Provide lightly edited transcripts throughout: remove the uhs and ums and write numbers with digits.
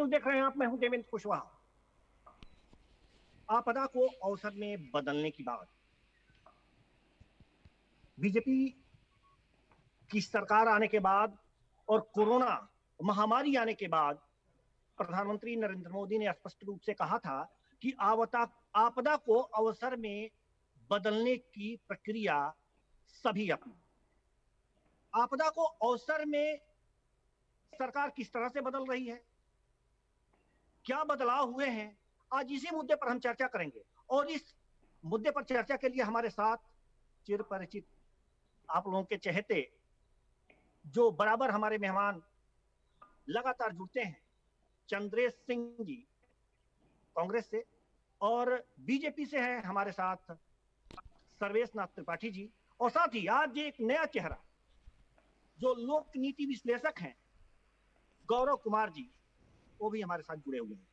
News देख रहे हैं आप, मैं हूं देवेंद्र कुशवाहा। आपदा को अवसर में बदलने की बात, बीजेपी की सरकार आने के बाद और कोरोना महामारी आने के बाद प्रधानमंत्री नरेंद्र मोदी ने स्पष्ट रूप से कहा था कि आपदा को अवसर में बदलने की प्रक्रिया सभी अपनी। आपदा को अवसर में सरकार किस तरह से बदल रही है, क्या बदलाव हुए हैं, आज इसी मुद्दे पर हम चर्चा करेंगे। और इस मुद्दे पर चर्चा के लिए हमारे साथ चिर परिचित, आप लोगों के चहेते, जो बराबर हमारे मेहमान लगातार जुड़ते हैं, चंद्रेश सिंह जी कांग्रेस से, और बीजेपी से है हमारे साथ सर्वेश नाथ त्रिपाठी जी, और साथ ही आज एक नया चेहरा जो लोक नीति विश्लेषक हैं गौरव कुमार जी, वो भी हमारे साथ जुड़े हुए हैं।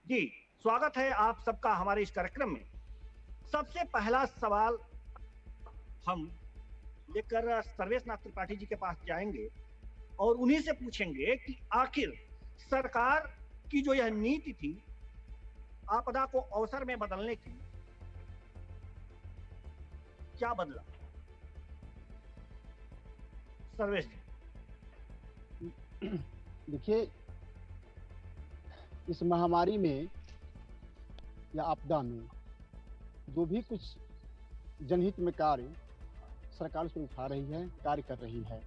जी, स्वागत है आप सबका हमारे इस कार्यक्रम में। सबसे पहला सवाल हम लेकर सर्वेश नाथ त्रिपाठी जी के पास जाएंगे और उन्हीं से पूछेंगे कि आखिर सरकार की जो यह नीति थी आपदा को अवसर में बदलने की, क्या बदला? सर्वेश जी। देखिए, इस महामारी में या आपदा में जो भी कुछ जनहित में कार्य सरकार से उठा रही है, कार्य कर रही है,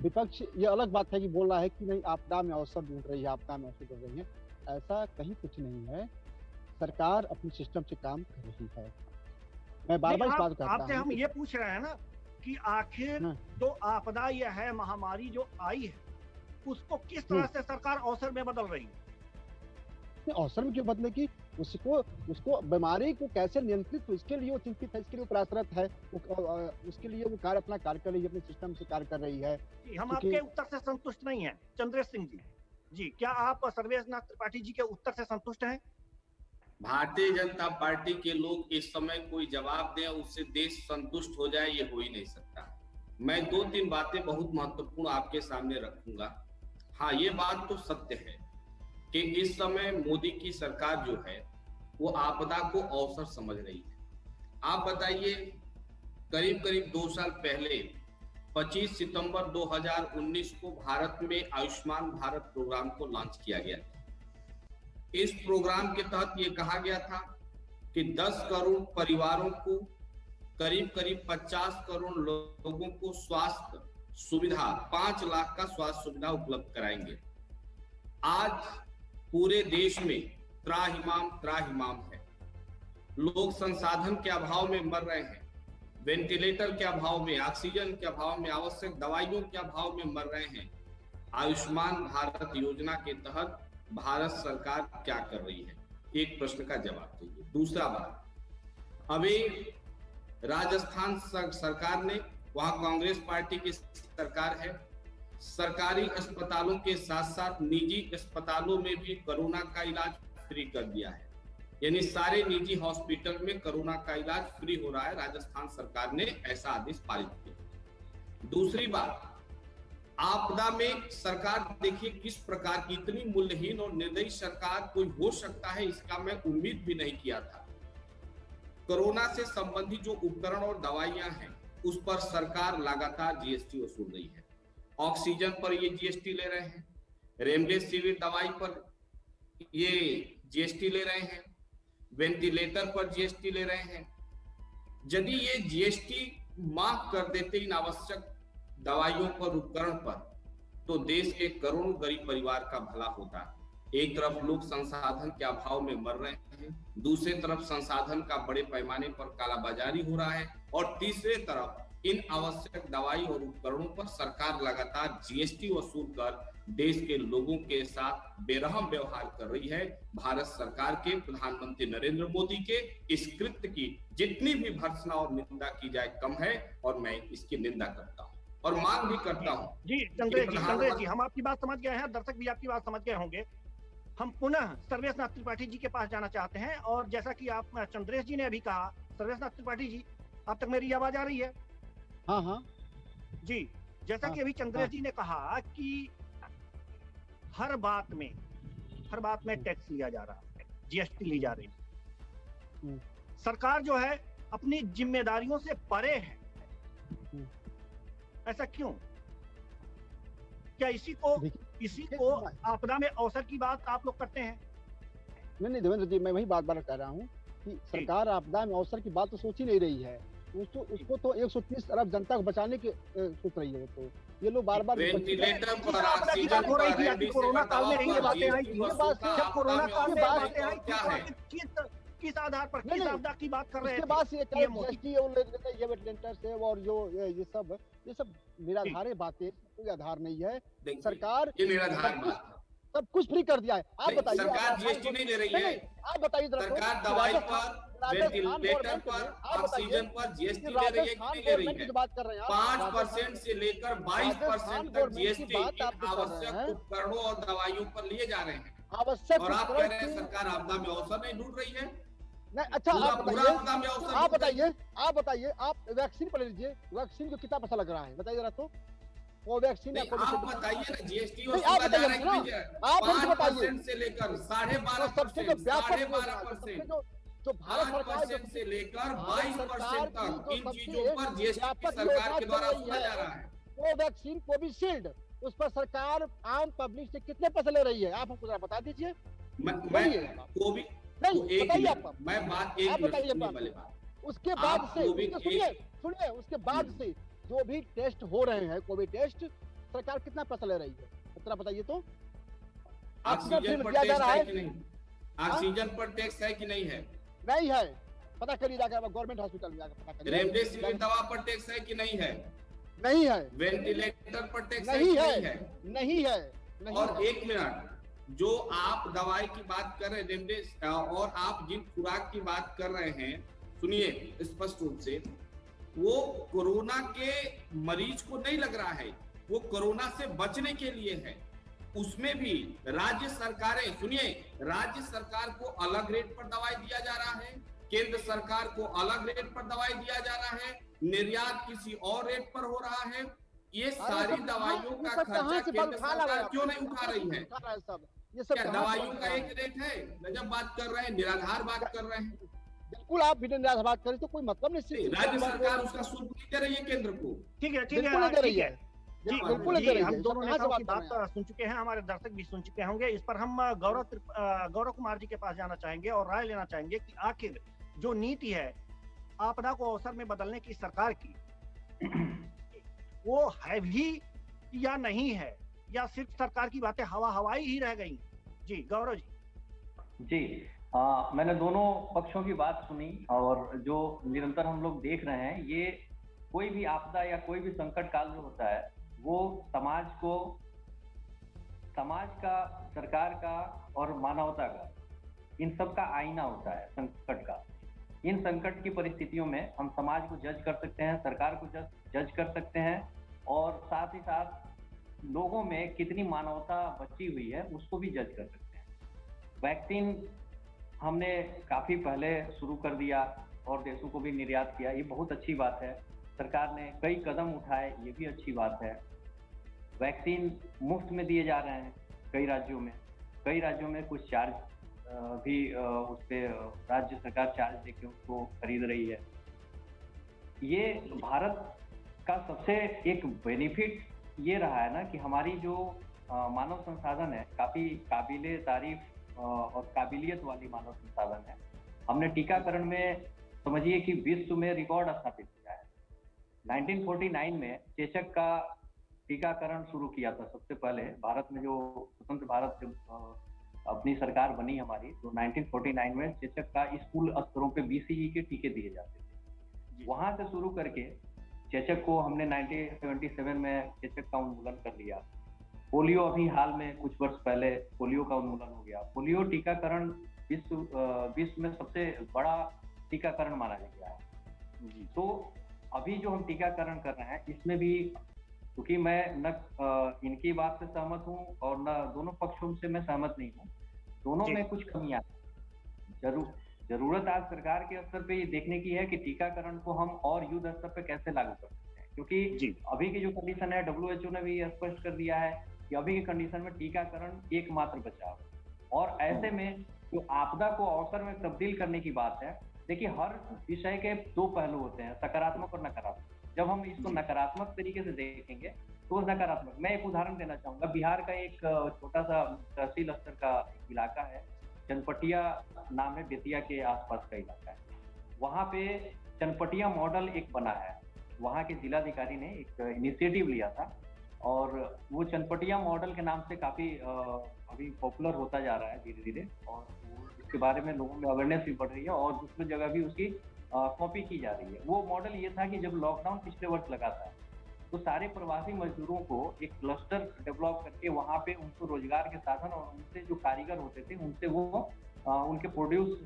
विपक्ष ये अलग बात है कि बोल रहा है कि नहीं आपदा में अवसर ढूंढ रही है, आपदा में अवसर ढूंढ रही है। ऐसा कहीं कुछ नहीं है। सरकार अपने सिस्टम से काम कर रही है। मैं बार बार इस बात कहता हूं। आपसे हम ये पूछ रहे हैं ना कि आखिर जो आपदा यह है, महामारी जो आई है, उसको किस तरह से सरकार अवसर में बदल रही है? अवसर में क्यों बदले कि उसको बीमारी को कैसे नियंत्रित, इसके लिए वो चिंतित है, इसके लिए प्रयासरत है, उसके लिए वो अपना कार्य कर रही है, अपने सिस्टम से कार्य कर रही है। हम आपके उत्तर से संतुष्ट नहीं है चंद्रेश सिंह जी। जी, क्या आप सर्वेश नाथ त्रिपाठी जी के उत्तर से संतुष्ट हैं? भारतीय जनता पार्टी के लोग इस समय कोई जवाब दें, उससे देश संतुष्ट हो जाए, ये हो ही नहीं सकता। मैं 2-3 बातें बहुत महत्वपूर्ण आपके सामने रखूंगा। हाँ, ये बात तो सत्य है कि इस समय मोदी की सरकार जो है वो आपदा को अवसर समझ रही है। आप बताइए, करीब करीब 2 साल पहले 25 सितंबर 2019 को भारत में आयुष्मान भारत प्रोग्राम को लॉन्च किया गया था। इस प्रोग्राम के तहत ये कहा गया था कि 10 करोड़ परिवारों को करीब करीब 50 करोड़ लोगों को स्वास्थ्य सुविधा, 5 लाख का स्वास्थ्य सुविधा उपलब्ध कराएंगे। आज पूरे देश में त्राहिमाम है। लोग संसाधन के अभाव में मर रहे हैं, वेंटिलेटर के अभाव में, ऑक्सीजन के अभाव में, आवश्यक दवाइयों के अभाव में मर रहे हैं। आयुष्मान भारत योजना के तहत भारत सरकार क्या कर रही है? एक प्रश्न का जवाब दीजिए। दूसरा बात, अभी राजस्थान सरकार ने, वहां कांग्रेस पार्टी की सरकार है, सरकारी अस्पतालों के साथ साथ निजी अस्पतालों में भी कोरोना का इलाज फ्री कर दिया है। यानी सारे निजी हॉस्पिटल में कोरोना का इलाज फ्री हो रहा है। राजस्थान सरकार ने ऐसा आदेश पारित किया। दूसरी बात, आपदा में सरकार देखिए किस प्रकार की, इतनी मूल्यहीन और निर्दयी सरकार कोई हो सकता है, इसका मैं उम्मीद भी नहीं किया था। कोरोना से संबंधित जो उपकरण और दवाइयां हैं उस पर सरकार लगातार जीएसटी वसूल रही है। ऑक्सीजन पर ये जीएसटी ले रहे हैं, रेमडेसिविर दवाई पर ये जीएसटी ले रहे हैं, वेंटिलेटर पर जीएसटी ले रहे हैं। यदि ये जीएसटी माफ कर देते इन आवश्यक दवाइयों पर, उपकरण पर, तो देश के करोड़ों गरीब परिवार का भला होता। एक तरफ लोग संसाधन के अभाव में मर रहे हैं, दूसरी तरफ संसाधन का बड़े पैमाने पर कालाबाजारी हो रहा है, और तीसरे तरफ इन आवश्यक दवाई और उपकरणों पर सरकार लगातार जीएसटी वसूल कर देश के लोगों के साथ बेरहम व्यवहार कर रही है। भारत सरकार के प्रधानमंत्री नरेंद्र मोदी के इस कृत्य की जितनी भी भर्त्सना और निंदा की जाए कम है, और मैं इसकी निंदा करता हूं और मांग भी करता हूं। जी चंद्रेश जी, हम आपकी बात समझ गए हैं, दर्शक भी आपकी बात समझ गए होंगे। हम पुनः सर्वेश नाथ त्रिपाठी जी के पास जाना चाहते हैं, और जैसा कि आप चंद्रेश जी ने अभी कहा, सर्वेश नाथ त्रिपाठी जी, आप तक मेरी आवाज आ रही है? हाँ जी, जैसा कि अभी चंद्रेश जी ने कहा कि हर बात में टैक्स लिया जा रहा है, जीएसटी ली जा रही है। सरकार जो है अपनी जिम्मेदारियों से परे है। ऐसा क्यों? क्या इसी को आपदा में अवसर की बात आप लोग करते हैं? नहीं देवेंद्र जी, मैं वही बात कर रहा हूँ कि सरकार आपदा में अवसर की बात तो सोच ही नहीं रही है। उसको तो 130 अरब जनता को बचाने के सोच रही है। वो तो ये लोग बार बार वेंटिलेटर पर ऑक्सीजन हो रही थी, कोरोना काल में ये बातें आई थी। जब कोरोना काल में बातें आई थी, किस आधार पर, किस आपदा की बात कर रहे थे? बात ये वेंटिलेटर से और जो ये सब निराधार बातें, कोई आधार नहीं है। सरकार ये निराधार बात सब कुछ फ्री कर दिया है। आप बताइए, सरकार जीएसटी नहीं ले रही है। आप बताइए, सरकार दवाई पर, वेंटिलेटर पर, ऑक्सीजन पर जीएसटी ले रही है कि नहीं ले रही है? 5% से लेकर 22% तक जीएसटी आवश्यक उपकरणों और दवाइयों पर लिए जा रहे हैं। आवश्यक, और आप कह रहे हैं सरकार आपदा में अवसर नहीं ढूंढ रही है? नहीं, अच्छा आप बताइए, आप वैक्सीन पर लीजिए, वैक्सीन को कितना पैसा लग रहा है बताइए जरा। तो वो वैक्सीन आप बताइए ना, जीएसटी और आप बताइए, 5% से लेकर 12.5%, 12.5%, जो भारत सरकार से लेकर 22% तक इन चीजों पर जीएसटी सरकार के द्वारा वसूला जा रहा है। वो वैक्सीन कोविशील्ड, उस पर सरकार आम पब्लिक से कितने पैसे ले रही है? आप हमको जरा बता दीजिए। उसके बाद से सुनिए, उसके बाद से जो भी टेस्ट हो रहे हैं, कोविड टेस्ट, सरकार कितना पैसा ले रही है जरा बताइए। तो ऑक्सीजन पर टैक्स है कि नहीं? ऑक्सीजन पर टैक्स है कि नहीं है? नहीं है, पता करिए जाकर गवर्नमेंट हॉस्पिटल में जाकर पता करिए। रेमडेसिविर दवा पर टैक्स है कि नहीं है? नहीं है। वेंटिलेटर पर टैक्स नहीं है? नहीं है। और एक मिनट, जो आप दवाई की बात कर रहे हैं रेमडेसिविर, और आप जिन खुराक की बात कर रहे हैं, सुनिए स्पष्ट रूप से, वो कोरोना के मरीज को नहीं लग रहा है, वो कोरोना से बचने के लिए है। उसमें भी राज्य सरकारें, सुनिए, राज्य सरकार को अलग रेट पर दवाई दिया जा रहा है, केंद्र सरकार को अलग रेट पर दवाई दिया जा रहा है, निर्यात किसी और रेट पर हो रहा है। ये सारी दवाइयों का खर्चा केंद्र सरकार क्यों नहीं उठा रही है? क्या दवाइयों का एक रेट है? गजब बात कर रहे हैं, निराधार बात कर रहे हैं। बिल्कुल, आप भी निराधार बात करें तो कोई मतलब नहीं। राज्य सरकार उसका शुल्क नहीं दे रही है केंद्र को। ठीक है, जी बिल्कुल, हम दोनों नेताओं की बात सुन चुके हैं, हमारे दर्शक भी सुन चुके होंगे। इस पर हम गौरव कुमार जी के पास जाना चाहेंगे और राय लेना चाहेंगे कि आखिर जो नीति है आपदा को अवसर में बदलने की सरकार की, वो है भी या नहीं है, या सिर्फ सरकार की बातें हवाई ही रह गई? जी गौरव जी। मैंने दोनों पक्षों की बात सुनी, और जो निरंतर हम लोग देख रहे हैं, ये कोई भी आपदा या कोई भी संकट काल जो होता है, वो समाज का, सरकार का और मानवता का, इन सब का आईना होता है संकट का। इन संकट की परिस्थितियों में हम समाज को जज कर सकते हैं, सरकार को जज कर सकते हैं, और साथ ही साथ लोगों में कितनी मानवता बची हुई है उसको भी जज कर सकते हैं। वैक्सीन हमने काफी पहले शुरू कर दिया और देशों को भी निर्यात किया, ये बहुत अच्छी बात है। सरकार ने कई कदम उठाए, ये भी अच्छी बात है। वैक्सीन मुफ्त में दिए जा रहे हैं कई राज्यों में कुछ चार्ज भी उस पर राज्य सरकार चार्ज देके उसको खरीद रही है। ये भारत का सबसे एक बेनिफिट ये रहा है ना कि हमारी जो मानव संसाधन है, काफी काबिले तारीफ और काबिलियत वाली मानव संसाधन है। हमने टीकाकरण में समझिए कि विश्व में रिकॉर्ड स्थापित किया है। 1949 में चेचक का टीकाकरण शुरू किया था सबसे पहले भारत में। जो स्वतंत्र भारत जब अपनी सरकार बनी हमारी, तो 1949 में चेचक का स्कूल स्तरों पे BCG के टीके दिए जाते थे। वहां से शुरू करके चेचक को हमने 1977 में चेचक का उन्मूलन कर लिया। पोलियो अभी हाल में कुछ वर्ष पहले पोलियो का उन्मूलन हो गया। पोलियो टीकाकरण विश्व में सबसे बड़ा टीकाकरण माना गया है। तो अभी जो हम टीकाकरण कर रहे हैं, इसमें भी क्योंकि मैं न इनकी बात से सहमत हूँ और न दोनों पक्षों से मैं सहमत नहीं हूँ, दोनों में कुछ कमियां जरूरत आज सरकार के स्तर पे ये देखने की है कि टीकाकरण को हम और युद्ध स्तर पे कैसे लागू कर सकते हैं। क्योंकि अभी की जो कंडीशन है, WHO ने भी स्पष्ट कर दिया है कि अभी की कंडीशन में टीकाकरण एकमात्र बचाव, और ऐसे में जो आपदा को अवसर में तब्दील करने की बात है, देखिए हर विषय के दो पहलू होते हैं, सकारात्मक और नकारात्मक। जब हम इसको नकारात्मक तरीके से देखेंगे तो नकारात्मक, मैं एक उदाहरण देना चाहूंगा। बिहार का एक छोटा सा तहसील स्तर का इलाका है, चनपटिया नाम है, बेतिया के आसपास का इलाका है। वहाँ पे चनपटिया मॉडल एक बना है, वहाँ के जिलाधिकारी ने एक इनिशिएटिव लिया था, और वो चनपटिया मॉडल के नाम से काफी अभी पॉपुलर होता जा रहा है धीरे धीरे, और इसके बारे में लोगों में अवेयरनेस भी बढ़ रही है और दूसरी जगह भी उसकी कॉपी की जा रही है। वो मॉडल ये था कि जब लॉकडाउन पिछले वर्ष लगा था तो सारे प्रवासी मजदूरों को एक क्लस्टर डेवलप करके वहाँ पे उनको रोजगार के साधन और उनसे जो कारीगर होते थे उनसे वो उनके प्रोड्यूस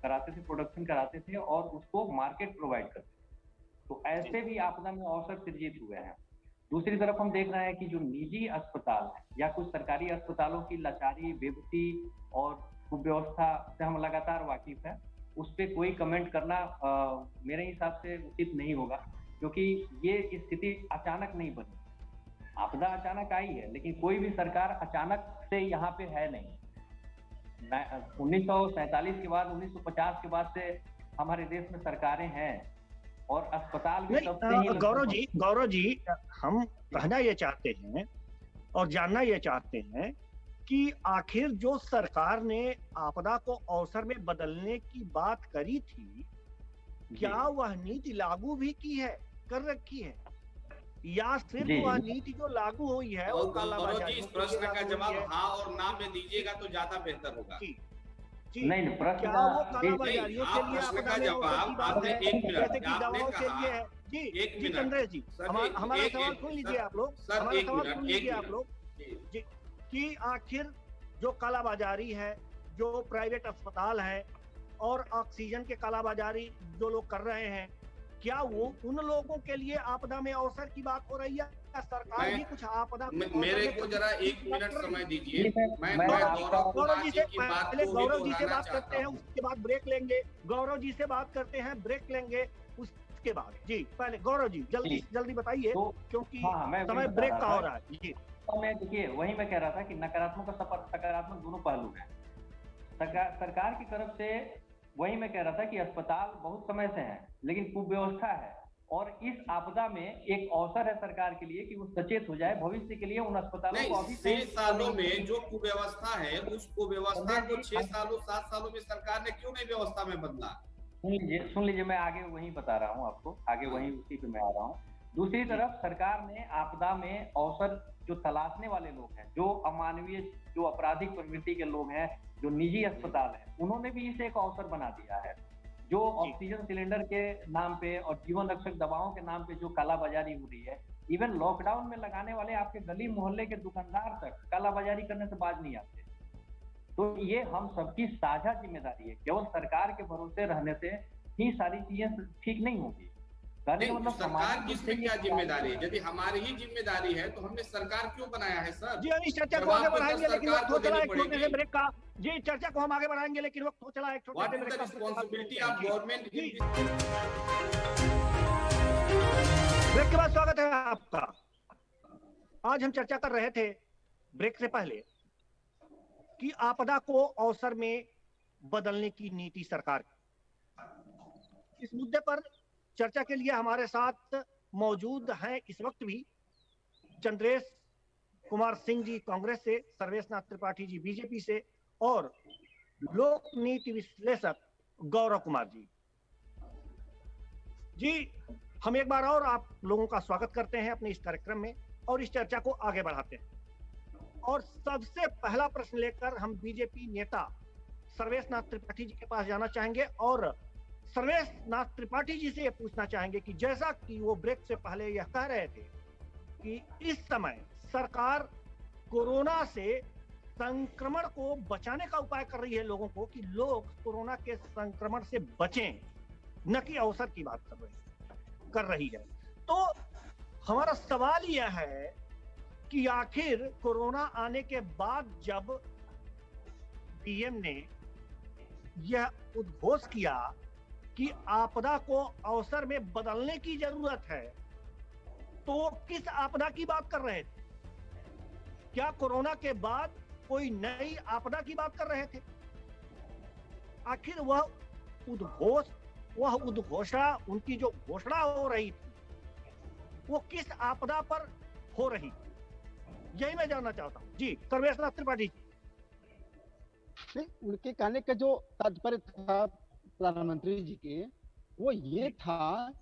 कराते थे, प्रोडक्शन कराते थे और उसको मार्केट प्रोवाइड करते थे। तो ऐसे भी आपदा में अवसर सृजित हुए हैं। दूसरी तरफ हम देख रहे हैं कि जो निजी अस्पताल है या कुछ सरकारी अस्पतालों की लाचारी, बेबसी और कुव्यवस्था से हम लगातार वाकिफ हैं। उस पर कोई कमेंट करना मेरे हिसाब से उचित नहीं होगा, क्योंकि ये स्थिति अचानक नहीं बनी, आपदा अचानक आई है, लेकिन कोई भी सरकार अचानक से यहाँ पे है नहीं। 1947 के बाद, 1950 के बाद से हमारे देश में सरकारें हैं और अस्पताल भी तब से ही। गौरव जी, हम कहना ये चाहते हैं और जानना ये चाहते हैं कि आखिर जो सरकार ने आपदा को अवसर में बदलने की बात करी थी, क्या वह नीति लागू भी की है, कर रखी है, या सिर्फ वह नीति जो लागू हुई है वो कालाबाजारी? इस प्रश्न का जवाब हाँ और ना में दीजिएगा तो ज्यादा बेहतर होगा। नहीं, प्रश्न क्या वो कालाबाजारियों के लिए आपदा में अवसर की बात है, जैसे कि दवाओं के लिए है? जी चंद्रेश जी, हमारा सवाल सुन लीजिए आप लोग, हमारा सवाल सुन लीजिए आप लोग जी, कि आखिर जो कालाबाजारी है, जो प्राइवेट अस्पताल है और ऑक्सीजन के कालाबाजारी जो लोग कर रहे हैं, क्या वो उन लोगों के लिए आपदा में अवसर की बात हो रही है? सरकार भी कुछ आपदा मेरे को जरा 1 मिनट समय दीजिए। मैं गौरव जी से पहले गौरव जी से बात करते हैं, उसके बाद ब्रेक लेंगे। गौरव जी से बात करते हैं, ब्रेक लेंगे उसके बाद। जी पहले गौरव जी जल्दी बताइए, क्योंकि समय ब्रेक का हो रहा है। जी मैं देखिए वही मैं कह रहा था कि नकारात्मक और सकारात्मक दोनों पहलू हैं सरकार की तरफ से। वही मैं कह रहा था कि अस्पताल बहुत समय से है, लेकिन कुव्यवस्था है, और इस आपदा में एक अवसर है सरकार के लिए कि वो सचेत हो जाए भविष्य के लिए। उन अस्पतालों को अभी 6 सालों में जो कुव्यवस्था है, उस कुव्यवस्था को 6 सालों 7 सालों में सरकार ने क्यों नहीं व्यवस्था में बदला? सुन लीजिए, मैं आगे वही बता रहा हूँ आपको, आगे वही उसी पे मैं आ रहा हूँ। दूसरी तरफ सरकार ने आपदा में अवसर जो तलाशने वाले लोग हैं, जो अमानवीय, जो आपराधिक प्रवृत्ति के लोग हैं, जो निजी अस्पताल हैं, उन्होंने भी इसे एक अवसर बना दिया है। जो ऑक्सीजन सिलेंडर के नाम पे और जीवन रक्षक दवाओं के नाम पे जो कालाबाजारी हो रही है, इवन लॉकडाउन में लगाने वाले आपके गली मोहल्ले के दुकानदार तक कालाबाजारी करने से बाज नहीं आते। तो ये हम सबकी साझा जिम्मेदारी है, केवल सरकार के भरोसे रहने से ही सारी चीजें ठीक नहीं होगी। मतलब सरकार की इसमें क्या जिम्मेदारी है? यदि हमारी ही जिम्मेदारी है तो हमने सरकार क्यों बनाया है सर? जी इस चर्चा को आगे बढ़ाएंगे, लेकिन वक्त हो चला एक छोटे से ब्रेक का। जी चर्चा को हम आगे बढ़ाएंगे, लेकिन वक्त हो चला एक छोटे से ब्रेक का। Responsibility of government. ब्रेक के बाद स्वागत है आपका। आज हम चर्चा कर रहे थे ब्रेक से पहले कि आपदा को अवसर में बदलने की नीति सरकार। इस मुद्दे पर चर्चा के लिए हमारे साथ मौजूद हैं इस वक्त भी चंद्रेश कुमार सिंह जी कांग्रेस से, सर्वेशनाथ त्रिपाठी जी बीजेपी से और लोक नीति विश्लेषक गौरव कुमार जी। जी हम एक बार और आप लोगों का स्वागत करते हैं अपने इस कार्यक्रम में और इस चर्चा को आगे बढ़ाते हैं। और सबसे पहला प्रश्न लेकर हम बीजेपी नेता सर्वेशनाथ त्रिपाठी जी के पास जाना चाहेंगे और सर्वेशनाथ त्रिपाठी जी से ये पूछना चाहेंगे कि जैसा कि वो ब्रेक से पहले यह कह रहे थे कि इस समय सरकार कोरोना से संक्रमण को बचाने का उपाय कर रही है लोगों को, कि लोग कोरोना के संक्रमण से बचें, न कि अवसर की बात कर रही है। तो हमारा सवाल यह है कि आखिर कोरोना आने के बाद जब पीएम ने यह उद्घोष किया कि आपदा को अवसर में बदलने की जरूरत है, तो किस आपदा की बात कर रहे थे? क्या कोरोना के बाद कोई नई आपदा की बात कर रहे थे? आखिर वह उद्घोषणा, उनकी जो घोषणा हो रही थी, वो किस आपदा पर हो रही, यही मैं जानना चाहता हूँ। जी, सर्वेश त्रिपाठी जी। उनके कहने का जो तात्पर्य था प्रधानमंत्री जी के, वो ये था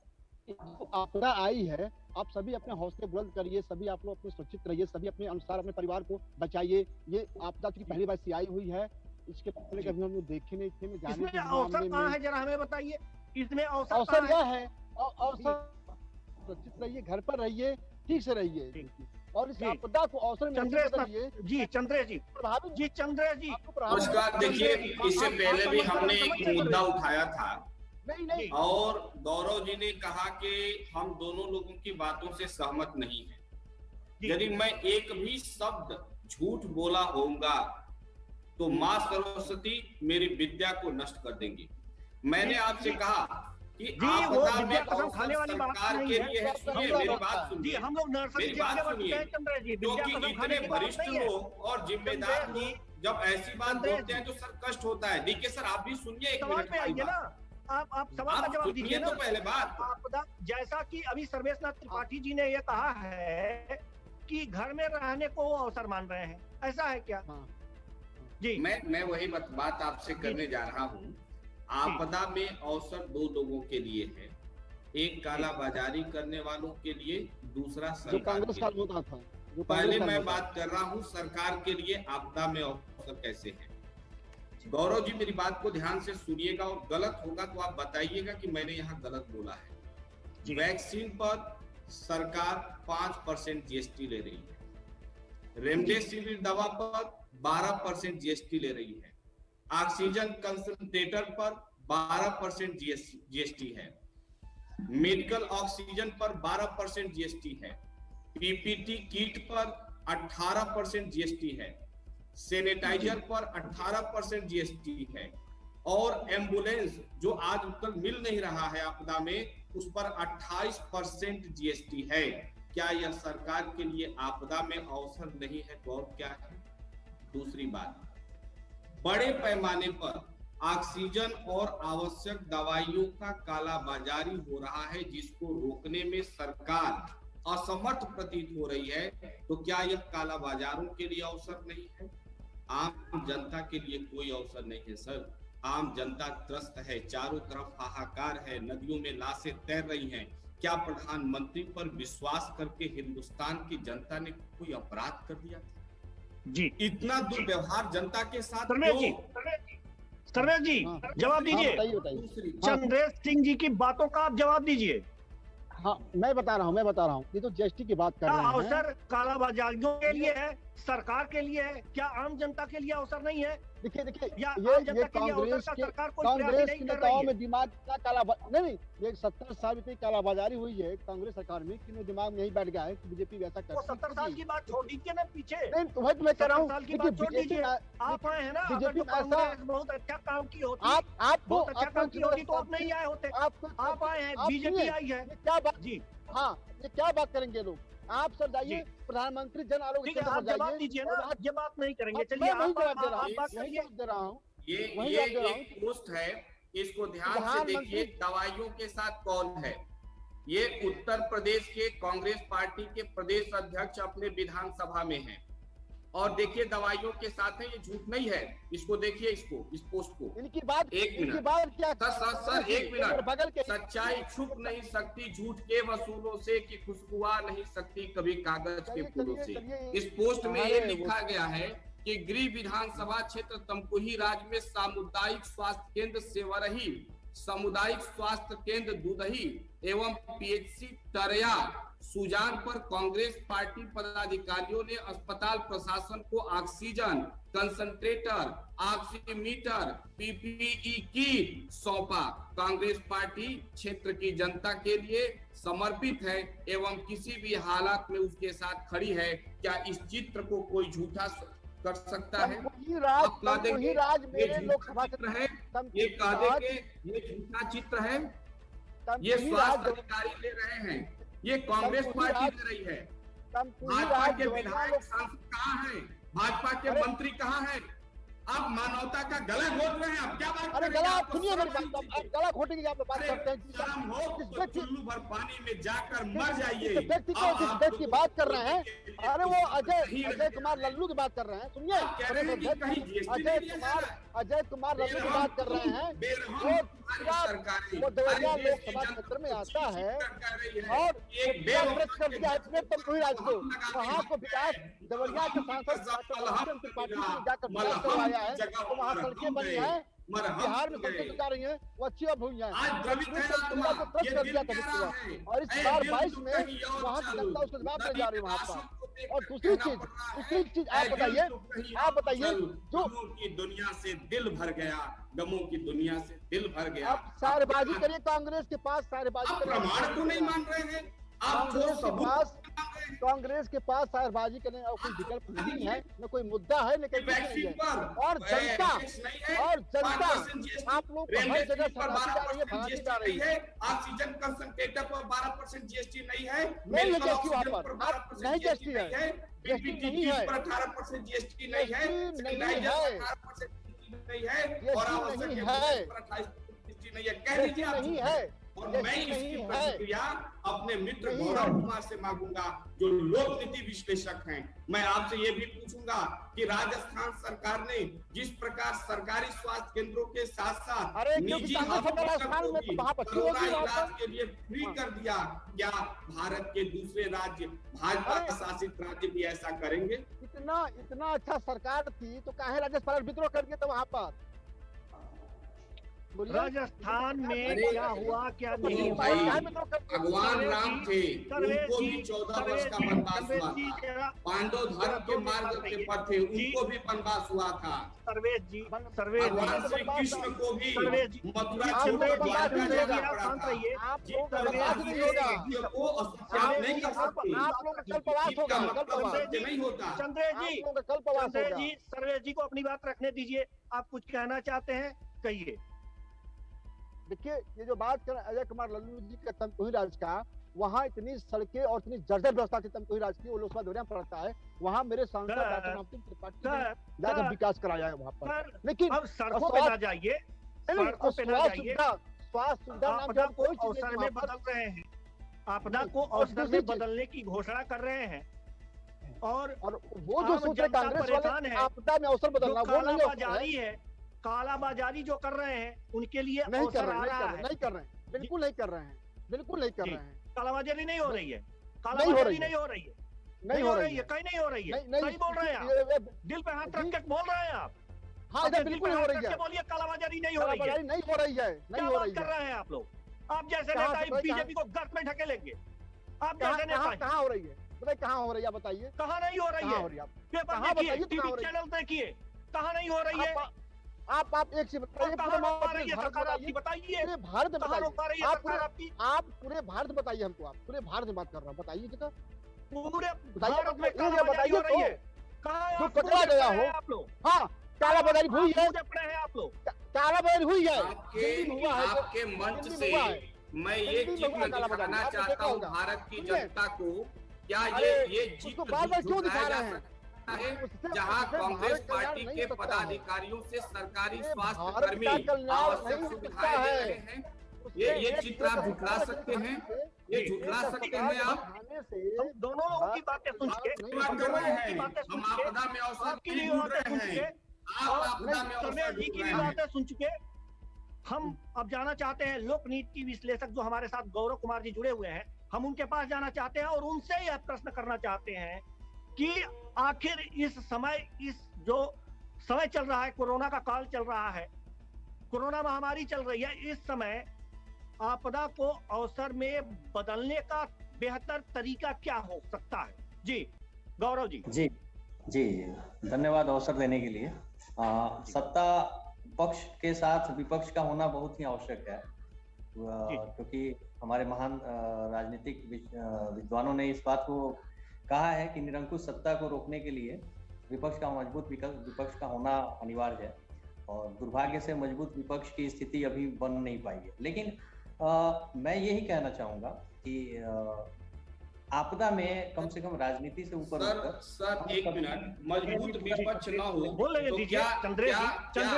कि जो आपदा आई है, आप सभी अपने हौसले बुलंद करिए, सभी आप लोग अपने सुरक्षित रहिए, सभी अपने अनुसार अपने परिवार को बचाइए। ये आपदा की पहली बार से आई हुई है, इसके पहले कभी हम लोग देखे नहीं थे। इसमें अवसर कहाँ है, जरा हमें बताइए। इसमें अवसर यह है, अवसर सुरक्षित रहिए, घर पर रहिए, ठीक से रहिए, और इस आपदा को अवसर में बदलिए। जी चंद्रेश जी, प्रभावित जी, चंद्रेश जी। नमस्कार। देखिए, इससे पहले भी हमने एक मुद्दा उठाया था, नहीं, और गौरव जी ने कहा कि हम दोनों लोगों की बातों से सहमत नहीं है। यदि मैं एक भी शब्द झूठ बोला होऊंगा तो माँ सरस्वती मेरी विद्या को नष्ट कर देंगी। मैंने आपसे कहा कि आपदा में सरकार के लिए है। सुनिए मेरी बात, सुनिए मेरी बात सुनिए, क्योंकि इतने वरिष्ठ लोग और जिम्मेदार लोग जब ऐसी बात बोलते हैं तो सर कष्ट होता है। देखिए सर, आप भी सुनिए एक मिनट, आप सवाल का जवाब दीजिए तो पहले बात। आपदा, जैसा कि अभी सर्वेश त्रिपाठी जी ने ये कहा है कि घर में रहने को वो अवसर मान रहे हैं, ऐसा है क्या? जी, मैं वही बात आपसे करने जा रहा हूँ। आपदा में अवसर दो लोगों के लिए है, एक काला बाजारी करने वालों के लिए, दूसरा सरकार के लिए। पहले मैं बात कर रहा हूँ सरकार के लिए आपदा में अवसर कैसे है। गौरव जी मेरी बात को ध्यान से सुनिएगा, और गलत होगा तो आप बताइएगा कि मैंने यहाँ गलत बोला है। वैक्सीन पर सरकार 5% जीएसटी ले रही है, रेमडेसिविर दवा पर 12% जीएसटी ले रही है, ऑक्सीजन कंसंट्रेटर पर 12% जीएसटी है, मेडिकल ऑक्सीजन पर 12% जीएसटी है, पीपीटी किट पर 18% जीएसटी है, सैनिटाइजर पर 18% जीएसटी है, और एम्बुलेंस जो आजकल मिल नहीं रहा है आपदा में, उस पर 28% जीएसटी है। क्या यह सरकार के लिए आपदा में अवसर नहीं है तो और क्या है? दूसरी बात, बड़े पैमाने पर ऑक्सीजन और आवश्यक दवाइयों का कालाबाजारी हो रहा है, जिसको रोकने में सरकार असमर्थ प्रतीत हो रही है। तो क्या यह कालाबाजारों के लिए अवसर नहीं है? आम जनता के लिए कोई अवसर नहीं है सर। आम जनता त्रस्त है, चारों तरफ हाहाकार है, नदियों में लाशें तैर रही हैं। क्या प्रधानमंत्री पर विश्वास करके हिंदुस्तान की जनता ने कोई अपराध कर दिया था? जी, इतना दुर्व्यवहार जनता के साथ सर्वेश जी जवाब दीजिए। चंद्रेश सिंह जी की बातों का आप जवाब दीजिए। हाँ, मैं बता रहा हूँ। ये तो जीएसटी की बात कर रहे हैं। अवसर कालाबाजारियों के लिए है, सरकार के लिए है, क्या आम जनता के लिए अवसर नहीं है? देखिए ये कांग्रेस के नेताओं में दिमाग का काला नहीं, ये 70 साल की कालाबाजारी हुई है कांग्रेस सरकार में, कि दिमाग में यही बैठ गया है कि बीजेपी वैसा कर। 70 साल की बात छोड़ दीजिए ना पीछे। नहीं, तो वही तो मैं कह रहा हूँ, आप आए हैं ना, बीजेपी कांग्रेस बहुत अच्छा काम की होती, आप बहुत अच्छा काम की होती तो आप नहीं आए होते। आप आए हैं, बीजेपी आई है। क्या बात जी, हाँ, ये क्या बात करेंगे लोग? आप सर जाइए प्रधानमंत्री जन आरोग्य केंद्र पर जाइए। जवाब दीजिए ना, ये बात नहीं करेंगे। चलिए आप बात दे रहा हूँ। ये एक पोस्ट है, इसको ध्यान से देखिए। दवाइयों के साथ कौन है? ये उत्तर प्रदेश के कांग्रेस पार्टी के प्रदेश अध्यक्ष अपने विधानसभा में हैं, और देखिए दवाइयों के साथ है, ये झूठ नहीं है। इसको देखिए, इस पोस्ट को। इनकी बात एक मिनट क्या सर, एक मिनट। सच्चाई छुप नहीं सकती झूठ के वसूलों से, कि खुशबुआ नहीं सकती कभी कागज के फूलों से। इस पोस्ट में ये लिखा गया है कि गृह विधानसभा क्षेत्र तमकुही राज्य में सामुदायिक स्वास्थ्य केंद्र सेवरही, सामुदायिक स्वास्थ्य केंद्र दूधही एवं पीएचसी तरया सुजान पर कांग्रेस पार्टी पदाधिकारियों ने अस्पताल प्रशासन को oxygen concentrator, oximeter, PPE kit सौंपा। कांग्रेस पार्टी क्षेत्र की जनता के लिए समर्पित है एवं किसी भी हालात में उसके साथ खड़ी है। क्या इस चित्र को कोई झूठा कर सकता है? आप कह देंगे ये झूठा चित्र है, ये कह देंगे ये झूठा चित्र है। ये स्वास्थ्य अधिकारी ले रहे हैं, ये कांग्रेस पार्टी ले रही है। भाजपा के विधायक सांसद कहाँ हैं? भाजपा के मंत्री कहाँ हैं? आप मानवता का गला घोट रहे हैं। आप क्या बात कर रहे हैं? गला सुनिए मेरी बात, आप गला घोटेंगे, आप बात करते हैं। शर्म हो तो चुल्लू भर पानी में जाकर मर जाइए। जिस व्यक्ति की बात कर रहे हैं, अरे वो अजय कुमार लल्लू की बात कर रहे हैं। सुनिए, अजय कुमार लल्लू की बात कर रहे हैं। वो देवरिया लोकसभा क्षेत्र में आता है और कर दिया है तमकुही राज को, वहाँ को विकास देवरिया के सांसद पार्टी में जाकर विकास करवाया है, तो वहाँ सड़कें बनी है, बिहार में सड़कें जा रही है, वो अच्छी अब हुई है। और इस 2022 में वहाँ की जनता उसको जवाब दे जा रही है वहाँ पर। और दूसरी चीज आप बताइए जो की दुनिया से दिल भर गया, गमों की दुनिया से दिल भर गया। आप सारेबाजी करिए, कांग्रेस के पास सारेबाजी करिए। प्रमाण को नहीं मान रहे हैं आप, कांग्रेस के पास सारेबाजी करने और कोई विकल्प नहीं है, न कोई मुद्दा है, न कोई नहीं है। और जनता आप लोग हर जगह भगाती जा रही है। ऑक्सीजन कंसंट्रेटर पर 12% जीएसटी नहीं है, नहीं है जीएसटी वहाँ पर, नहीं जीएसटी है, नहीं है, 18% जीएसटी नहीं है, नहीं है, और आवश्यक नहीं है, कह दीजिए आप नहीं है। और मैं इसकी प्रतिक्रिया अपने मित्र गौरव कुमार से मांगूंगा जो लोक नीति विश्लेषक हैं। मैं आपसे ये भी पूछूंगा कि राजस्थान सरकार ने जिस प्रकार सरकारी स्वास्थ्य केंद्रों के साथ साथ निजी हॉस्पिटल कोरोना इलाज के लिए फ्री कर दिया, क्या भारत के दूसरे राज्य भाजपा शासित राज्य भी ऐसा करेंगे? इतना अच्छा सरकार थी तो काहे राजस्थान विद्रोह कर दिया था वहाँ पर? राजस्थान में क्या हुआ क्या नहीं हुआ? भगवान राम थे, उनको भी 14 वर्ष का वनवास हुआ था। पांडव धर्म के मार्ग के पर थे, उनको भी वनवास हुआ था। भगवान श्री कृष्ण को भी मथुरा छोड़कर द्वारका जाना पड़ा था। सर्वेश जी को अपनी बात रखने दीजिए, आप कुछ कहना चाहते हैं कहिए। देखिए, ये जो बात कर अजय कुमार लल्लू जी का तमकुही राज का, वहाँ इतनी सड़कें और इतनी जर्जर व्यवस्था थी तमकुही राज की, वो लोकसभा देवरिया में पड़ता है, वहाँ मेरे सांसद डॉक्टर रामचंद्र त्रिपाठी ने जाकर विकास कराया है वहाँ पर। लेकिन अब सड़कों पे ना जाइए, स्वास्थ्य सुविधा नाम कोई अवसर में बदल रहे हैं, आपदा को अवसर में बदलने की घोषणा कर रहे हैं। और वो जो सोच रहे कांग्रेस वाले आपदा में अवसर बदलना, वो नहीं है। कालाबाजारी जो कर रहे हैं उनके लिए नहीं कर रहे हैं, बिल्कुल नहीं कर रहे हैं। कालाबाजारी नहीं हो रही है, कालाबाजारी नहीं हो रही है, कहीं नहीं हो रही है, सही बोल रहे हैं आप, दिल पे हाथ रख के बोल रहे हैं आप। हाँ, बिल्कुल हो रही है, बोलिए कालाबाजारी नहीं हो रही है, नहीं हो रही है, क्या बात कर रहे हैं आप लोग? आप जैसे नेता बीजेपी को गर्त में ढकेलेंगे, आप जैसे नेता कहाँ हो रही है? बताइए कहाँ हो रही है, बताइए कहाँ नहीं हो रही है? पेपर देखिए, टीवी चैनल देखिए, कहाँ नहीं हो रही है? आप एक से बताइए, बताइए भारत में बताइए, आप पूरे भारत बताइए हमको, आप पूरे भारत में बात कर रहा हूँ, बताइए कितना पूरे भारत में कालाबाजारी हो रही है, जो पकड़ा गया हो आप लोग। हाँ, कालाबाजारी हुई है, आप लोग कालाबाजारी हुई है आपके मंच से। मैं ये चीज दिखाना चाहता हूँ भारत की जनता को, क्या ये जीत क्यों दिखा रहे हैं? जहां कांग्रेस पार्टी के पदाधिकारियों से सरकारी स्वास्थ्य कर्मी आवश्यक सुविधाएं दे रहे हैं, ये चित्र आप झुठला सकते हैं, ये झुठला सकते हैं आप। हम दोनों लोगों की बातें सुन के बात कर रहे हैं, हम आपदा में अवसर की ढूंढ रहे हैं, आप आपदा में अवसर जी की भी बातें सुन चुके। हम अब जाना चाहते हैं लोक नीति विश्लेषक जो हमारे साथ गौरव कुमार जी जुड़े हुए हैं, हम उनके पास जाना चाहते हैं और उनसे यह प्रश्न करना चाहते हैं कि आखिर इस जो समय चल रहा है, कोरोना का काल चल रहा है, कोरोना महामारी चल रही है, इस समय आपदा को अवसर में बदलने का बेहतर तरीका क्या हो सकता है? जी गौरव जी। जी धन्यवाद अवसर देने के लिए। सत्ता पक्ष के साथ विपक्ष का होना बहुत ही आवश्यक है, क्योंकि हमारे महान राजनीतिक विद्वानों ने इस बात को कहा है कि निरंकुश सत्ता को रोकने के लिए विपक्ष का मजबूत विपक्ष का होना अनिवार्य है, और दुर्भाग्य से मजबूत विपक्ष की स्थिति अभी बन नहीं पाई है। लेकिन मैं यही कहना चाहूँगा कि आपदा में कम से कम राजनीति से ऊपर सर एक मिनट, मजबूत विपक्ष न हो बोल रहे तो दीजिए क्या चंद्रेश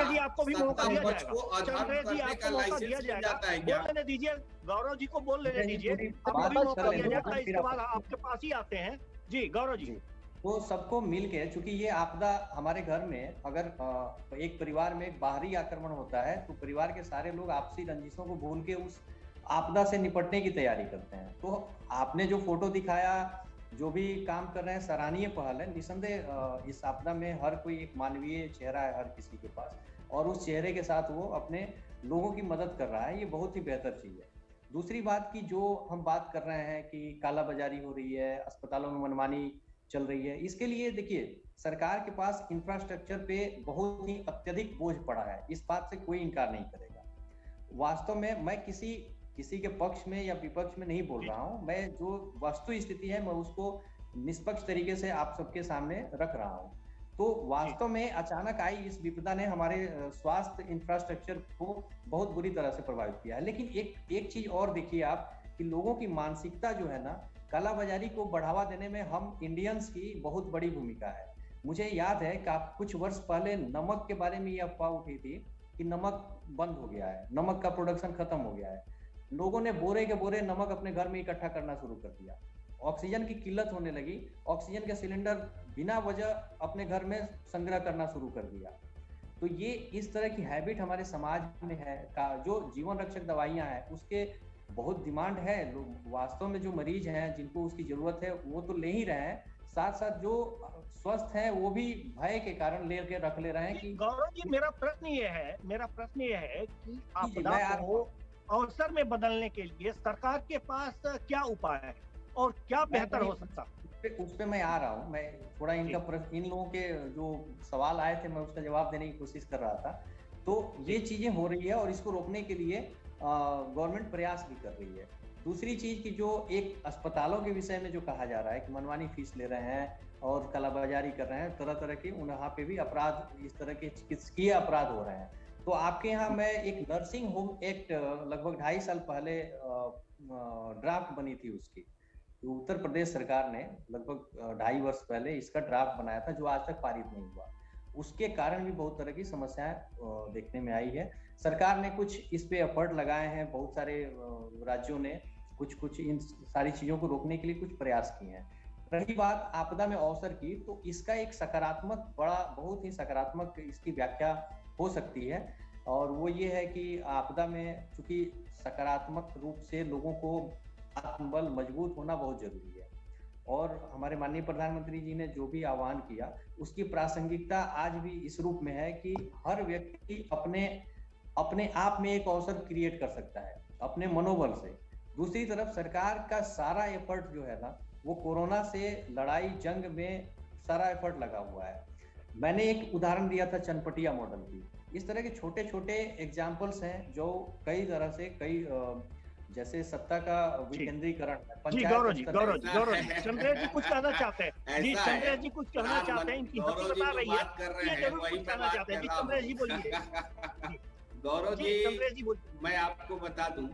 जी आपको भी मौका दिया पक्ष को जाएगा। अधर्म चंद्रेश जी करने का आपको मौका लाइसेंस दिया मिल जाता है जाएगा, क्या? बोल लेने दीजिए, गौरव जी को बोल लेने दीजिए, आपको भी बात मौका कर दिया लेंगे, जाएगा, फिर इसके बाद आपके पास ही आते हैं। जी गौरव जी। तो सबको मिल के, चूंकि ये आपदा हमारे घर में अगर एक परिवार में एक बाहरी आक्रमण होता है तो परिवार के सारे लोग आपसी रंजिशों को भूल के उस आपदा से निपटने की तैयारी करते हैं। तो आपने जो फोटो दिखाया, जो भी काम कर रहे हैं, सराहनीय पहल है। निसंदेह इस आपदा में हर कोई एक मानवीय चेहरा है हर किसी के पास, और उस चेहरे के साथ वो अपने लोगों की मदद कर रहा है, ये बहुत ही बेहतर चीज है। दूसरी बात की जो हम बात कर रहे हैं कि कालाबाजारी हो रही है, अस्पतालों में मनमानी चल रही है, इसके लिए देखिए सरकार के पास इंफ्रास्ट्रक्चर पे बहुत ही अत्यधिक बोझ पड़ा है, इस बात से कोई इनकार नहीं करेगा। वास्तव में मैं किसी के पक्ष में या विपक्ष में नहीं बोल रहा हूं, मैं जो वस्तु स्थिति है मैं उसको निष्पक्ष तरीके से आप सबके सामने रख रहा हूं। तो वास्तव में अचानक आई इस विपदा ने हमारे स्वास्थ्य इंफ्रास्ट्रक्चर को बहुत बुरी तरह से प्रभावित किया है। लेकिन एक चीज और देखिए आप कि लोगों की मानसिकता जो है ना, कालाबाजारी को बढ़ावा देने में हम इंडियंस की बहुत बड़ी भूमिका है। मुझे याद है कि आप कुछ वर्ष पहले नमक के बारे में ये अफवाह उठी थी कि नमक बंद हो गया है, नमक का प्रोडक्शन खत्म हो गया है। लोगों ने बोरे के बोरे नमक अपने घर में इकट्ठा करना शुरू कर दिया। ऑक्सीजन की किल्लत होने लगी, ऑक्सीजन के सिलेंडर बिना वजह अपने घर में संग्रह करना शुरू कर दिया। तो ये इस तरह की हैबिट हमारे समाज में है का, जो जीवन रक्षक दवाइयां हैं उसके बहुत डिमांड है। लोग वास्तव में जो मरीज हैं जिनको उसकी जरूरत है वो तो ले ही रहे हैं, साथ साथ जो स्वस्थ हैं वो भी भय के कारण लेके रख ले रहे हैं। कि गौरव जी मेरा प्रश्न ये है कि आपदा को अवसर में बदलने के लिए सरकार के पास क्या उपाय है और क्या बेहतर हो सकता है? उस पे मैं आ रहा हूँ। मैं थोड़ा इन लोगों के जो सवाल आए थे मैं उसका जवाब देने की कोशिश कर रहा था। तो ये चीजें हो रही है और इसको रोकने के लिए गवर्नमेंट प्रयास भी कर रही है। दूसरी चीज की जो एक अस्पतालों के विषय में जो कहा जा रहा है कि मनमानी फीस ले रहे हैं और कालाबाजारी कर रहे हैं, तरह तरह के वहाँ पे भी अपराध, इस तरह के चिकित्सकीय अपराध हो रहे हैं। तो आपके यहाँ मैं एक नर्सिंग होम एक्ट लगभग 2.5 साल पहले ड्राफ्ट बनी थी उसकी, तो उत्तर प्रदेश सरकार ने लगभग 2.5 वर्ष पहले इसका ड्राफ्ट बनाया था जो आज तक पारित नहीं हुआ। उसके कारण भी बहुत तरह की समस्याएं देखने में आई है। सरकार ने कुछ इस पे एफर्ट लगाए हैं, बहुत सारे राज्यों ने कुछ इन सारी चीजों को रोकने के लिए कुछ प्रयास किए हैं। रही बात आपदा में अवसर की, तो इसका एक सकारात्मक, बहुत ही सकारात्मक इसकी व्याख्या हो सकती है, और वो ये है कि आपदा में चूंकि सकारात्मक रूप से लोगों को आत्मबल मजबूत होना बहुत जरूरी है, और हमारे माननीय प्रधानमंत्री जी ने जो भी आह्वान किया उसकी प्रासंगिकता आज भी इस रूप में है कि हर व्यक्ति अपने आप में एक अवसर क्रिएट कर सकता है अपने मनोबल से। दूसरी तरफ सरकार का सारा एफर्ट जो है ना, वो कोरोना से लड़ाई जंग में सारा एफर्ट लगा हुआ है। मैंने एक उदाहरण दिया था चनपटिया मॉडल की। इस तरह के छोटे छोटे एग्जाम्पल्स हैं जो कई तरह से जैसे सत्ता का विकेंद्रीकरण है। जी गौरव जी चंद्रेश जी कुछ कहना चाहते हैं। जी चंद्रेश जी कुछ कहना चाहते हैं, इनकी हंसी बता रही है, ये जरूर कुछ कहना चाहते हैं। जी चंद्रेश जी बोलिए। गौरव जी मैं आपको बता दूं,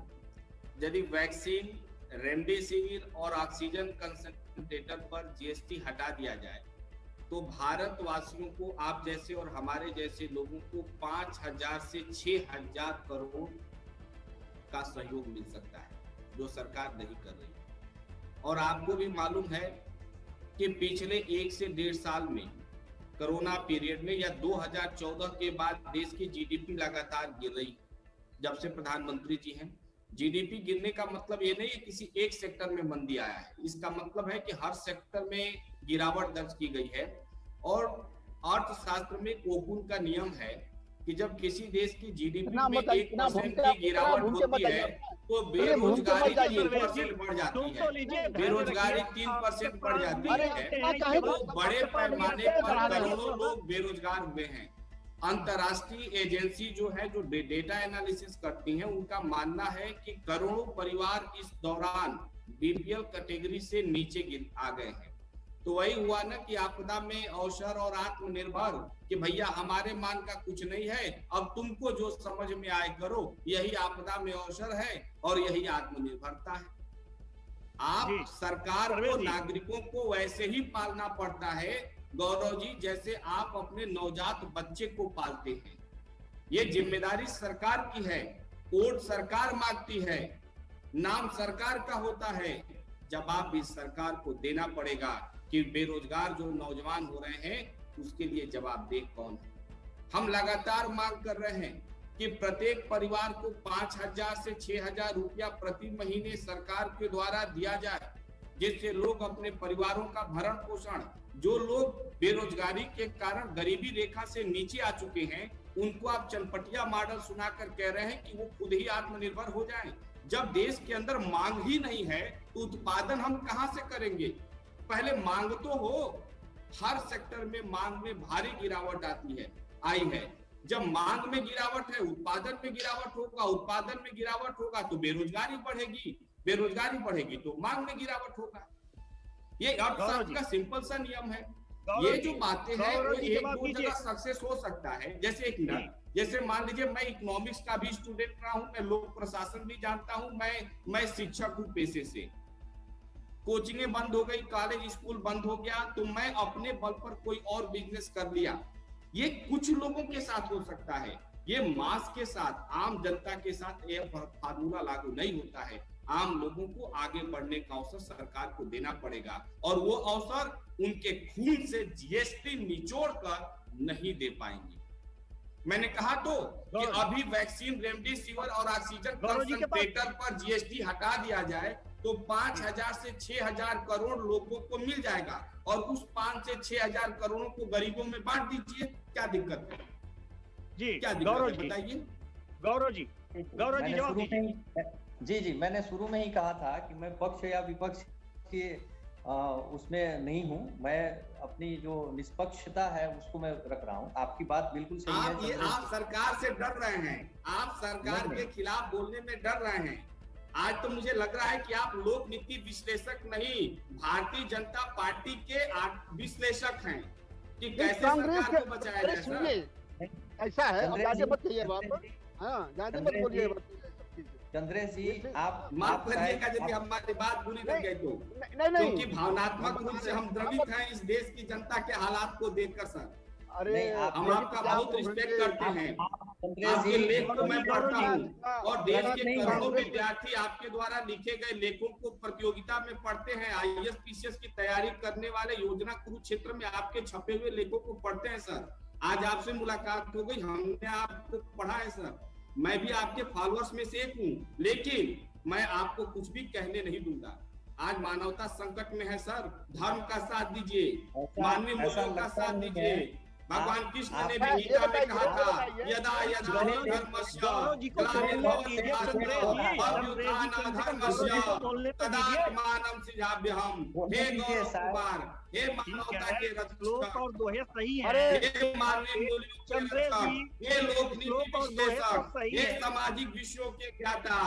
यदि वैक्सीन, रेमडेसिविर और ऑक्सीजन कंसंट्रेटर पर जीएसटी हटा दिया जाए तो भारतवासियों को, आप जैसे और हमारे जैसे लोगों को 5,000 से 6,000 करोड़ का सहयोग मिल सकता है, जो सरकार नहीं कर रही है। और आपको भी मालूम है कि पिछले 1 से 1.5 साल में कोरोना पीरियड में या 2014 के बाद देश की जीडीपी लगातार गिर रही। जब से प्रधानमंत्री जी हैं, जीडीपी गिरने का मतलब ये नहीं है किसी एक सेक्टर में मंदी आया है, इसका मतलब है कि हर सेक्टर में गिरावट दर्ज की गई है। और अर्थशास्त्र में कोकुन का नियम है कि जब किसी देश की जीडीपी में 1% की गिरावट होती है तो बेरोजगारी 3% बढ़ जाती है, बेरोजगारी 3% बढ़ जाती है। तो बड़े पैमाने पर करोड़ों लोग बेरोजगार हुए हैं। अंतर्राष्ट्रीय एजेंसी जो है, जो डेटा एनालिसिस करती हैं, उनका मानना है कि करोड़ों परिवार इस दौरान बीपीएल कैटेगरी से नीचे आ गए हैं। तो वही हुआ ना कि आपदा में अवसर और आत्मनिर्भर, कि भैया हमारे मान का कुछ नहीं है, अब तुमको जो समझ में आए करो, यही आपदा में अवसर है और यही आत्मनिर्भरता है। आप सरकार को, नागरिकों को वैसे ही पालना पड़ता है गौरव जी जैसे आप अपने नवजात बच्चे को पालते हैं। ये जिम्मेदारी सरकार की है, वोट सरकार मांगती है, नाम सरकार का होता है। जवाब भी सरकार को देना पड़ेगा कि बेरोजगार जो नौजवान हो रहे हैं उसके लिए जवाबदेह कौन है। हम लगातार मांग कर रहे हैं कि प्रत्येक परिवार को 5,000 से 6,000 रुपया प्रति महीने सरकार के द्वारा दिया जाए, जिससे लोग अपने परिवारों का भरण पोषण, जो लोग बेरोजगारी के कारण गरीबी रेखा से नीचे आ चुके हैं उनको आप चनपटिया मॉडल सुनाकर कह रहे हैं कि वो खुद ही आत्मनिर्भर हो जाएं। जब देश के अंदर मांग ही नहीं है तो उत्पादन हम कहां से करेंगे? पहले मांग तो हो। हर सेक्टर में मांग में भारी गिरावट आई है। जब मांग में गिरावट है, उत्पादन में गिरावट होगा, उत्पादन में गिरावट होगा तो बेरोजगारी बढ़ेगी, बेरोजगारी बढ़ेगी तो मांग में गिरावट होगा। ये अर्थशास्त्र का सिंपल सा नियम है। ये जो बातें हैं वो एक दो जगह सक्सेस हो सकता है। जैसे मान लीजिए मैं इकोनॉमिक्स का भी स्टूडेंट रहा हूं, मैं लोक प्रशासन भी जानता हूं, मैं शिक्षक हूं पेशे से। कोचिंगें बंद हो गई, कॉलेज स्कूल बंद हो गया तो मैं अपने बल पर कोई और बिजनेस कर लिया। ये कुछ लोगों के साथ हो सकता है, ये मास के साथ, आम जनता के साथ यह फार्मूला लागू नहीं होता है। आम लोगों को आगे बढ़ने का अवसर सरकार को देना पड़ेगा और वो अवसर उनके खून से जीएसटी निचोड़ कर नहीं दे पाएंगे। मैंने कहा तो कि अभी वैक्सीन, रेमडेसिविर और ऑक्सीजन कंसंट्रेटर पर जीएसटी हटा दिया जाए तो 5,000 से 6,000 करोड़ लोगों को मिल जाएगा और उस 5 से 6,000 करोड़ों को गरीबों में बांट दीजिए। क्या दिक्कत है जी? क्या दिक्कत है बताइए गौरव जी जवाब दीजिए। जी, मैंने शुरू में ही कहा था कि मैं पक्ष या विपक्ष के उसमें नहीं हूं। मैं अपनी जो निष्पक्षता है उसको मैं रख रहा हूं। आपकी बात बिल्कुल सही है। आप सरकार से डर रहे हैं, आप सरकार के खिलाफ बोलने में डर रहे हैं। आज तो मुझे लग रहा है कि आप लोक नीति विश्लेषक नहीं, भारतीय जनता पार्टी के विश्लेषक हैं कि कैसे सरकार को बचाया जाए। सर ऐसा है, ज्यादा मत कहिए बात। हाँ, ज्यादा मत बोलिए। चंद्रेश जी, आप माफ करिएगा यदि हमारी बात बुरी लग गई तो, क्योंकि भावनात्मक रूप से हम द्रवित हैं इस देश की जनता के हालात को देखकर। सर अरे हम आपका बहुत रिस्पेक्ट करते हैं, आपके लेख को मैं पढ़ता हूँ और देश के करोड़ों विद्यार्थी आपके द्वारा लिखे गए लेखों को प्रतियोगिता में पढ़ते हैं। आईएएस पीसीएस की तैयारी करने वाले योजना कुरुक्षेत्र में आपके छपे हुए लेखों को पढ़ते हैं। सर आज आपसे मुलाकात हो गई, हमने आपको पढ़ा है। सर मैं भी आपके फॉलोअर्स में से एक हूँ, लेकिन मैं आपको कुछ भी कहने नहीं दूंगा। आज मानवता संकट में है सर, धर्म का साथ दीजिए, मानवीय मूल्यों का साथ दीजिए। भगवान कृष्ण ने भी गीता में कहा था, यदा यदा धर्मस्य ग्लानिर्भवति अभ्युत्थानमधर्मस्य तदात्मानं सृजाम्यहम्। हे गौरव कुमार, हे मानवता के रक्षक, हे मानवीय मूल्यों के रक्षक, हे लोकनीति विश्लेषक, हे सामाजिक विषयों के ज्ञाता,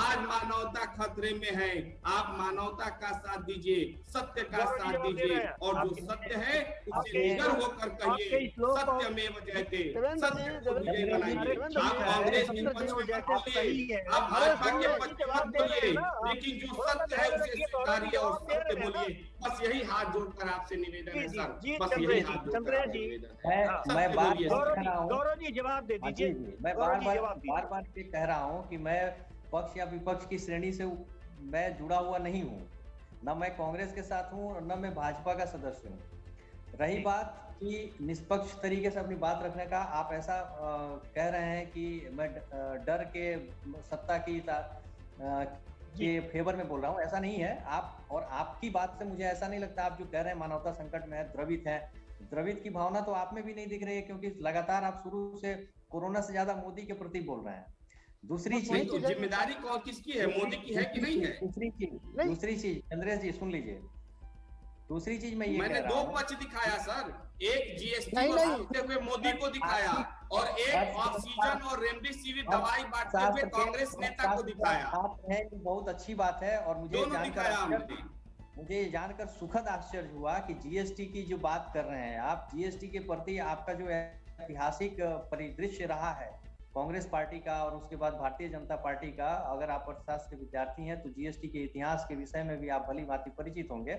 आज मानवता खतरे में है। आप मानवता का साथ दीजिए, सत्य का साथ दीजिए और जो सत्य है उसे निडर होकर कहिए, सत्यमेव जयते, सत्य को विजय बनाइए। आप कांग्रेस के पक्ष में मत बोलिए, आप भाजपा के पक्ष में मत बोलिए, लेकिन जो सत्य है उसे स्वीकारिए और सत्य बोलिए। बस यही हाथ जोड़कर आपसे निवेदन है सर, बस यही हाथ जोड़कर निवेदन है। मैं गौरव जी जवाब दे दीजिए। मैं बार-बार ये कह रहा हूँ कि मैं पक्ष या विपक्ष की श्रेणी से मैं जुड़ा हुआ नहीं हूँ, न मैं कांग्रेस के साथ हूँ न मैं भाजपा का सदस्य हूँ। रही बात कि निष्पक्ष तरीके से अपनी बात रखने का, आप ऐसा कह रहे हैं कि मैं डर के सत्ता की के फेवर में बोल रहा हूँ, ऐसा नहीं है। आप और आपकी बात से मुझे ऐसा नहीं लगता। आप जो कह रहे हैं मानवता संकट में है, द्रवित है, द्रवित की भावना तो आप में भी नहीं दिख रही है, क्योंकि लगातार आप शुरू से कोरोना से ज्यादा मोदी के प्रति बोल रहे हैं। दूसरी चीज, तो जिम्मेदारी कौन किसकी है, मोदी की है कि नहीं है? दूसरी चीज चंद्रेश जी सुन लीजिए। दूसरी चीज मैंने दो पक्ष दिखाया सर, एक जीएसटी वसूलते हुए मोदी को दिखाया और एक ऑक्सीजन और रेमडेसिविर दवाई बांटते हुए कांग्रेस नेता को दिखाया। बहुत अच्छी बात है और मुझे जानकर सुखद आश्चर्य हुआ कि जीएसटी की जो बात कर रहे हैं आप, जीएसटी के प्रति आपका जो ऐतिहासिक परिदृश्य रहा है कांग्रेस पार्टी का और उसके बाद भारतीय जनता पार्टी का, अगर आप अर्थशास्त्र के विद्यार्थी हैं तो जीएसटी के इतिहास के विषय में भी आप भली भांति परिचित होंगे।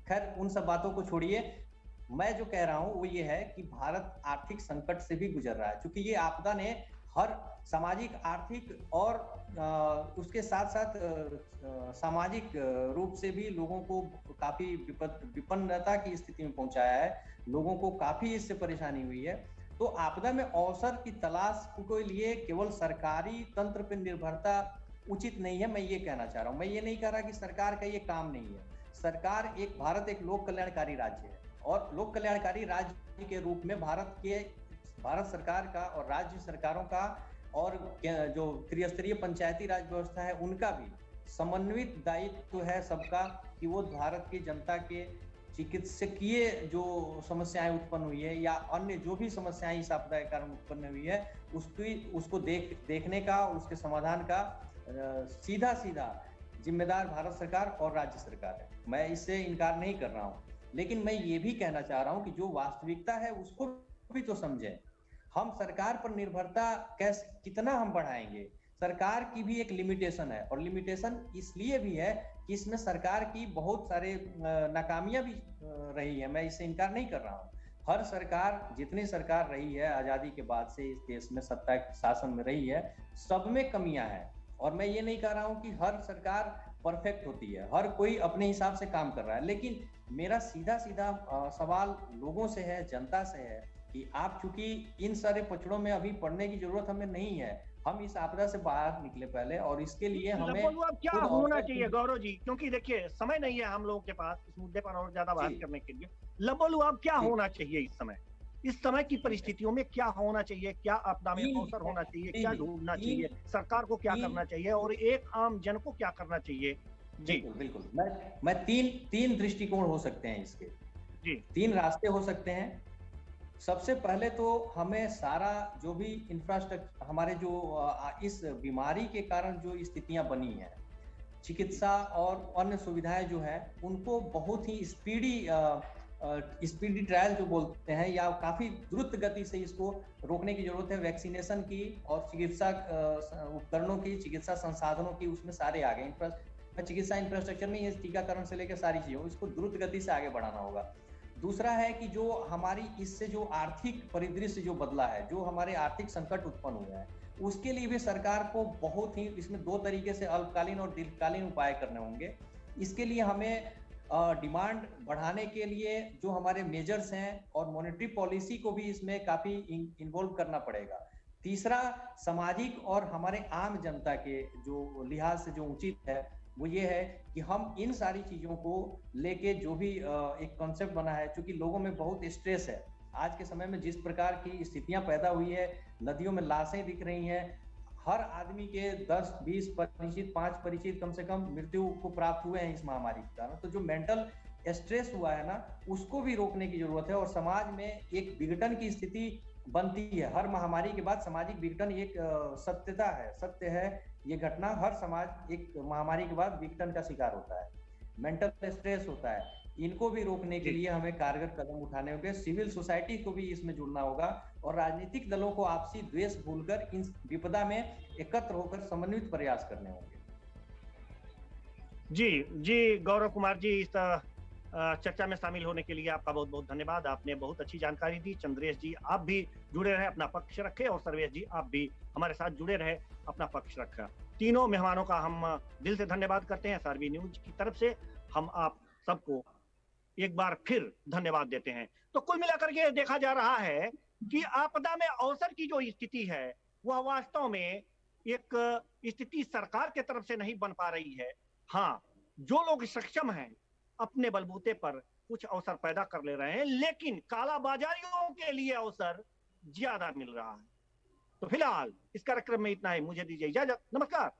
खैर उन सब बातों को छोड़िए, मैं जो कह रहा हूं वो ये है कि भारत आर्थिक संकट से भी गुजर रहा है, क्योंकि ये आपदा ने हर सामाजिक, आर्थिक और उसके साथ साथ सामाजिक रूप से भी लोगों को काफी विपन्नता की स्थिति में पहुंचाया है। लोगों को काफी इससे परेशानी हुई है। तो आपदा में अवसर की तलाश के लिए केवल सरकारी तंत्र पर निर्भरता उचित नहीं है, मैं ये कहना चाह रहा हूँ। मैं ये नहीं कह रहा कि सरकार का ये काम नहीं है। सरकार भारत एक लोक कल्याणकारी राज्य है, और लोक कल्याणकारी राज्य के रूप में भारत सरकार का और राज्य सरकारों का और जो त्रिस्तरीय पंचायती राज व्यवस्था है उनका भी समन्वित दायित्व है सबका, कि वो भारत की जनता के चिकित्सकीय जो समस्याएं उत्पन्न हुई है या अन्य जो भी समस्याएं इस आपदा के कारण उत्पन्न हुई है उसको देखने का, उसके समाधान का सीधा जिम्मेदार भारत सरकार और राज्य सरकार है। मैं इससे इनकार नहीं कर रहा हूँ, लेकिन मैं ये भी कहना चाह रहा हूँ कि जो वास्तविकता है उसको भी तो समझें। हम सरकार पर निर्भरता कितना हम बढ़ाएंगे? सरकार की भी एक लिमिटेशन है, और लिमिटेशन इसलिए भी है कि इसमें सरकार की बहुत सारे नाकामियां भी रही है। मैं इससे इनकार नहीं कर रहा हूँ। हर सरकार, जितनी सरकार रही है आजादी के बाद से इस देश में सत्ता शासन में रही है, सब में कमियां हैं। और मैं ये नहीं कह रहा हूँ कि हर सरकार परफेक्ट होती है, हर कोई अपने हिसाब से काम कर रहा है। लेकिन मेरा सीधा सवाल लोगों से है, जनता से है, कि आप चूंकि इन सारे पचड़ों में अभी पड़ने की जरूरत हमें नहीं है। हम इस आपदा से बाहर निकले पहले, और इसके लिए हमें अब क्या होना चाहिए गौरव जी, क्योंकि देखिए समय नहीं है हम लोगों के पास इस मुद्दे पर और ज्यादा बात करने के लिए। लबोलू अब क्या होना चाहिए इस समय की परिस्थितियों में? क्या होना चाहिए? क्या आपदा में अवसर होना चाहिए? क्या ढूंढना चाहिए? सरकार को क्या करना चाहिए और एक आम जन को क्या करना चाहिए? जी बिल्कुल। मैं तीन दृष्टिकोण हो सकते हैं इसके जी, 3 रास्ते हो सकते हैं। सबसे पहले तो हमें सारा जो भी इंफ्रास्ट्रक्चर, हमारे जो इस बीमारी के कारण जो स्थितियां बनी हैं, चिकित्सा और अन्य सुविधाएं जो है उनको बहुत ही स्पीडी ट्रायल जो बोलते हैं, या काफी द्रुत गति से इसको रोकने की जरूरत है। वैक्सीनेशन की और चिकित्सा उपकरणों की, चिकित्सा संसाधनों की, उसमें सारे आ गए। चिकित्सा इंफ्रास्ट्रक्चर में ये टीकाकरण से लेकर सारी चीजों, इसको द्रुत गति से आगे बढ़ाना होगा। दूसरा है कि जो हमारी इससे जो आर्थिक परिदृश्य जो बदला है, जो हमारे आर्थिक संकट उत्पन्न हुआ है, उसके लिए भी सरकार को बहुत ही इसमें 2 तरीके से अल्पकालीन और दीर्घकालीन उपाय करने होंगे। इसके लिए हमें डिमांड बढ़ाने के लिए जो हमारे मेजर्स हैं और मॉनेटरी पॉलिसी को भी इसमें काफी इन्वॉल्व करना पड़ेगा। तीसरा, सामाजिक और हमारे आम जनता के जो लिहाज से जो उचित है वो ये है कि हम इन सारी चीजों को लेके जो भी एक कॉन्सेप्ट बना है, क्योंकि लोगों में बहुत स्ट्रेस है आज के समय में। जिस प्रकार की स्थितियां पैदा हुई है, नदियों में लाशें दिख रही हैं, हर आदमी के 10-20 परिचित, 5 परिचित कम से कम मृत्यु को प्राप्त हुए हैं इस महामारी के कारण। तो जो मेंटल स्ट्रेस हुआ है ना, उसको भी रोकने की जरूरत है। और समाज में एक विघटन की स्थिति बनती है। हर महामारी के बाद सामाजिक विघटन एक सत्य है ये घटना। हर समाज एक महामारी के बाद विघटन का शिकार होता है, मेंटल स्ट्रेस होता है। इनको भी रोकने के लिए हमें कारगर कदम उठाने होंगे। सिविल सोसाइटी को भी इसमें जुड़ना होगा, और राजनीतिक दलों को आपसी द्वेष भूलकर इन विपदा में एकत्र होकर समन्वित प्रयास करने होंगे। जी गौरव कुमार जी, इस चर्चा में शामिल होने के लिए आपका बहुत बहुत धन्यवाद। आपने बहुत अच्छी जानकारी दी। चंद्रेश जी आप भी जुड़े रहे, अपना पक्ष रखे, और सर्वेश जी आप भी हमारे साथ जुड़े रहे, अपना पक्ष रखा। तीनों मेहमानों का हम दिल से धन्यवाद करते हैं। SRB न्यूज की तरफ से हम आप सबको एक बार फिर धन्यवाद देते हैं। तो कुल मिलाकर के देखा जा रहा है कि आपदा में अवसर की जो स्थिति है वह वास्तव में एक स्थिति सरकार के तरफ से नहीं बन पा रही है। हाँ, जो लोग सक्षम हैं अपने बलबूते पर कुछ अवसर पैदा कर ले रहे हैं, लेकिन कालाबाजारियों के लिए अवसर ज्यादा मिल रहा है। तो फिलहाल इस कार्यक्रम में इतना ही। मुझे दीजिए इजाजत। नमस्कार।